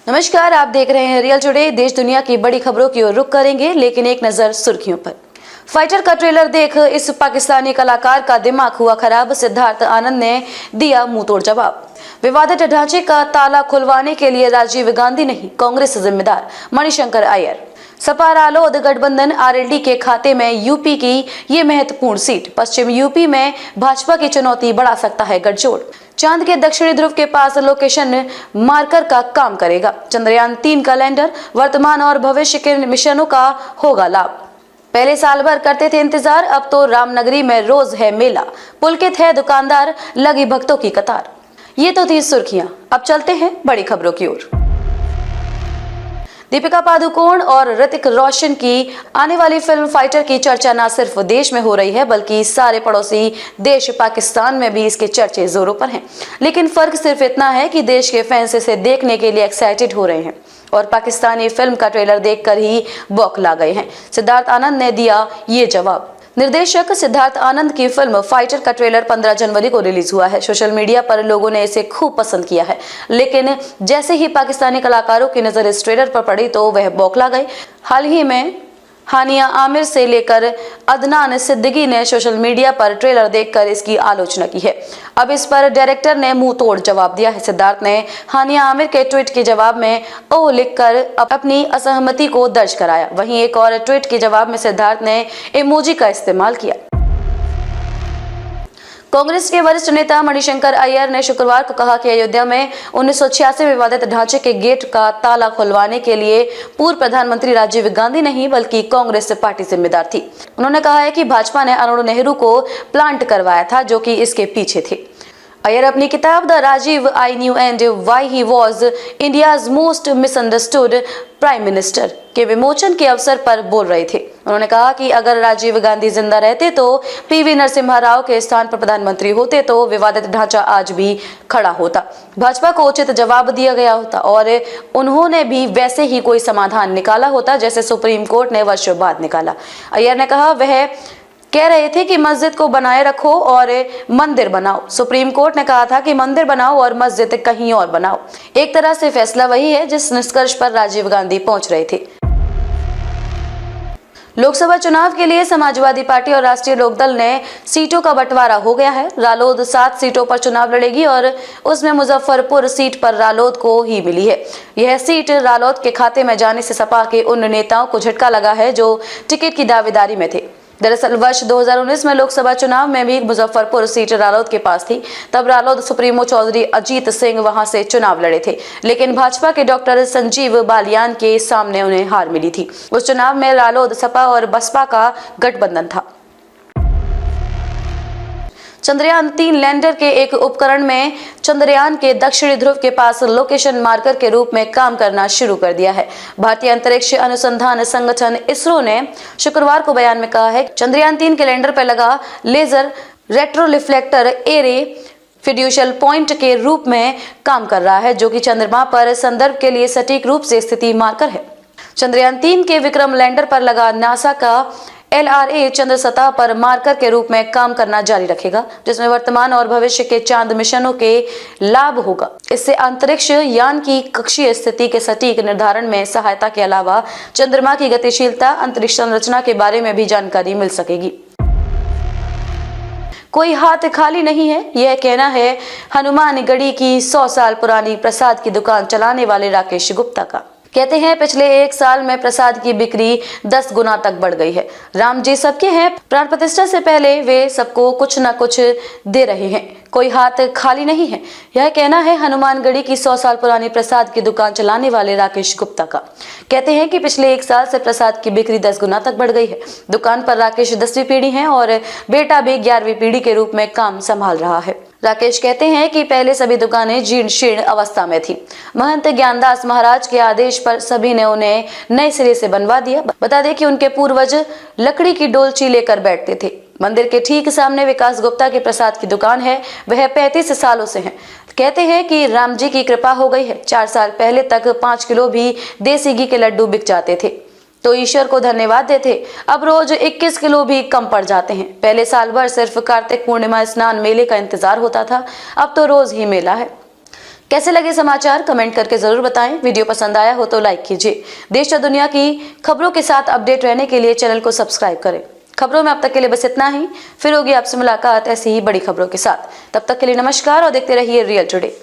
नमस्कार, आप देख रहे हैं रियल टुडे। देश दुनिया की बड़ी खबरों की ओर रुख करेंगे, लेकिन एक नजर सुर्खियों पर। फाइटर का ट्रेलर देख इस पाकिस्तानी कलाकार का दिमाग हुआ खराब। सिद्धार्थ आनंद ने दिया मुंहतोड़ जवाब। विवादित ढांचे का ताला खुलवाने के लिए राजीव गांधी नहीं, कांग्रेस जिम्मेदार, मणिशंकर अय्यर। सपा रालोद गठबंधन आरएलडी के खाते में यूपी की ये महत्वपूर्ण सीट। पश्चिम यूपी में भाजपा की चुनौती बढ़ा सकता है गठजोड़। चांद के दक्षिणी ध्रुव के पास लोकेशन मार्कर का काम करेगा। चंद्रयान 3 का लैंडर वर्तमान और भविष्य के मिशनों का होगा लाभ। पहले साल भर करते थे इंतजार, अब तो रामनगरी में रोज है मेला। पुलकित है दुकानदार, लगी भक्तों की कतार। ये तो थी सुर्खियां, अब चलते हैं बड़ी खबरों की ओर। दीपिका पादुकोण और ऋतिक रोशन की आने वाली फिल्म फाइटर की चर्चा न सिर्फ देश में हो रही है, बल्कि सारे पड़ोसी देश पाकिस्तान में भी इसके चर्चे जोरों पर हैं। लेकिन फर्क सिर्फ इतना है कि देश के फैंस इसे देखने के लिए एक्साइटेड हो रहे हैं और पाकिस्तानी फिल्म का ट्रेलर देखकर ही बौखला गए हैं। सिद्धार्थ आनंद ने दिया ये जवाब। निर्देशक सिद्धार्थ आनंद की फिल्म फाइटर का ट्रेलर 15 जनवरी को रिलीज हुआ है। सोशल मीडिया पर लोगों ने इसे खूब पसंद किया है, लेकिन जैसे ही पाकिस्तानी कलाकारों की नजर इस ट्रेलर पर पड़ी तो वह बौखला गए। हाल ही में हानिया आमिर से लेकर अदनान सिद्दीकी ने सोशल मीडिया पर ट्रेलर देखकर इसकी आलोचना की है। अब इस पर डायरेक्टर ने मुंह तोड़ जवाब दिया है। सिद्धार्थ ने हानिया आमिर के ट्वीट के जवाब में ओह लिखकर अपनी असहमति को दर्ज कराया। वहीं एक और ट्वीट के जवाब में सिद्धार्थ ने इमोजी का इस्तेमाल किया। कांग्रेस के वरिष्ठ नेता मणिशंकर अय्यर ने शुक्रवार को कहा कि अयोध्या में 1986 विवादित ढांचे के गेट का ताला खुलवाने के लिए पूर्व प्रधानमंत्री राजीव गांधी नहीं, बल्कि कांग्रेस पार्टी जिम्मेदार थी। उन्होंने कहा है कि भाजपा ने अरुण नेहरू को प्लांट करवाया था, जो कि इसके पीछे थे। अय्यर अपनी किताब the Rajiv I knew and why he was India's most misunderstood prime minister के विमोचन के अवसर पर बोल रहे थे। उन्होंने कहा कि अगर राजीव गांधी जिंदा रहते तो पीवी नरसिम्हा राव के स्थान पर प्रधानमंत्री होते तो विवादित ढांचा आज भी खड़ा होता, भाजपा को उचित जवाब दिया गया होता और उन्होंने भी वैसे ही कोई समाधान निकाला होता जैसे सुप्रीम कोर्ट ने वर्षों बाद निकाला। अय्यर ने कहा वह कह रहे थे कि मस्जिद को बनाए रखो और मंदिर बनाओ। सुप्रीम कोर्ट ने कहा था कि मंदिर बनाओ और मस्जिद कहीं और बनाओ। एक तरह से फैसला वही है जिस निष्कर्ष पर राजीव गांधी पहुंच रहे थे। लोकसभा चुनाव के लिए समाजवादी पार्टी और राष्ट्रीय लोकदल ने सीटों का बंटवारा हो गया है। रालोद 7 सीटों पर चुनाव लड़ेगी और उसमें मुजफ्फरपुर सीट पर रालोद को ही मिली है। यह सीट रालोद के खाते में जाने से सपा के उन नेताओं को झटका लगा है जो टिकट की दावेदारी में थे। दरअसल वर्ष 2019 में लोकसभा चुनाव में भी मुजफ्फरपुर सीट रालोद के पास थी। तब रालोद सुप्रीमो चौधरी अजीत सिंह वहां से चुनाव लड़े थे, लेकिन भाजपा के डॉक्टर संजीव बालियान के सामने उन्हें हार मिली थी। उस चुनाव में रालोद, सपा और बसपा का गठबंधन था। चंद्रयान 3 लैंडर के एक उपकरण में चंद्रयान के दक्षिणी ध्रुव के पास लोकेशन मार्कर के रूप में काम करना शुरू कर दिया है। भारतीय अंतरिक्ष अनुसंधान संगठन इसरो ने शुक्रवार को बयान में कहा है चंद्रयान 3 के लैंडर पर लगा laser retro reflector array fiducial point के रूप में काम कर रहा है, जो कि चंद्रमा पर संदर्भ के लिए सटीक रूप से स्थिति मार्कर है। चंद्रयान 3 के विक्रम लैंडर पर लगा नासा का LRA चंद्र सतह पर मार्कर के रूप में काम करना जारी रखेगा, जिसमें वर्तमान और भविष्य के चांद मिशनों के लाभ होगा। इससे अंतरिक्ष यान की कक्षीय स्थिति के सटीक निर्धारण में सहायता के अलावा चंद्रमा की गतिशीलता, अंतरिक्ष संरचना के बारे में भी जानकारी मिल सकेगी। कोई हाथ खाली नहीं है, यह कहना है हनुमानगढ़ी की 100 साल पुरानी प्रसाद की दुकान चलाने वाले राकेश गुप्ता का। कहते हैं पिछले 1 साल में प्रसाद की बिक्री 10 गुना तक बढ़ गई है। राम जी सबके हैं, प्राण प्रतिष्ठा से पहले वे सबको कुछ न कुछ दे रहे हैं, कोई हाथ खाली नहीं है। यह कहना है हनुमानगढ़ी की 100 साल पुरानी प्रसाद की दुकान चलाने वाले राकेश गुप्ता का। कहते हैं कि पिछले 1 साल से प्रसाद की बिक्री 10 गुना तक बढ़ गई है। दुकान पर राकेश 10वीं पीढ़ी है और बेटा भी 11वीं पीढ़ी के रूप में काम संभाल रहा है। राकेश कहते हैं कि पहले सभी दुकानें जीर्ण शीर्ण अवस्था में थी। महंत ज्ञानदास महाराज के आदेश पर सभी ने उन्हें नए सिरे से बनवा दिया। बता दें कि उनके पूर्वज लकड़ी की डोलची लेकर बैठते थे। मंदिर के ठीक सामने विकास गुप्ता के प्रसाद की दुकान है, वह 35 सालों से है। कहते हैं कि राम जी की कृपा हो गई है। 4 साल पहले तक 5 किलो भी देसी घी के लड्डू बिक जाते थे तो ईश्वर को धन्यवाद देते। अब रोज 21 किलो भी कम पड़ जाते हैं। पहले साल भर सिर्फ कार्तिक पूर्णिमा स्नान मेले का इंतजार होता था, अब तो रोज ही मेला है। कैसे लगे समाचार कमेंट करके जरूर बताएं। वीडियो पसंद आया हो तो लाइक कीजिए। देश और दुनिया की खबरों के साथ अपडेट रहने के लिए चैनल को सब्सक्राइब करें। खबरों में अब तक के लिए बस इतना ही। फिर होगी आपसे मुलाकात ऐसी ही बड़ी खबरों के साथ। तब तक के लिए नमस्कार और देखते रहिए रियल टुडे।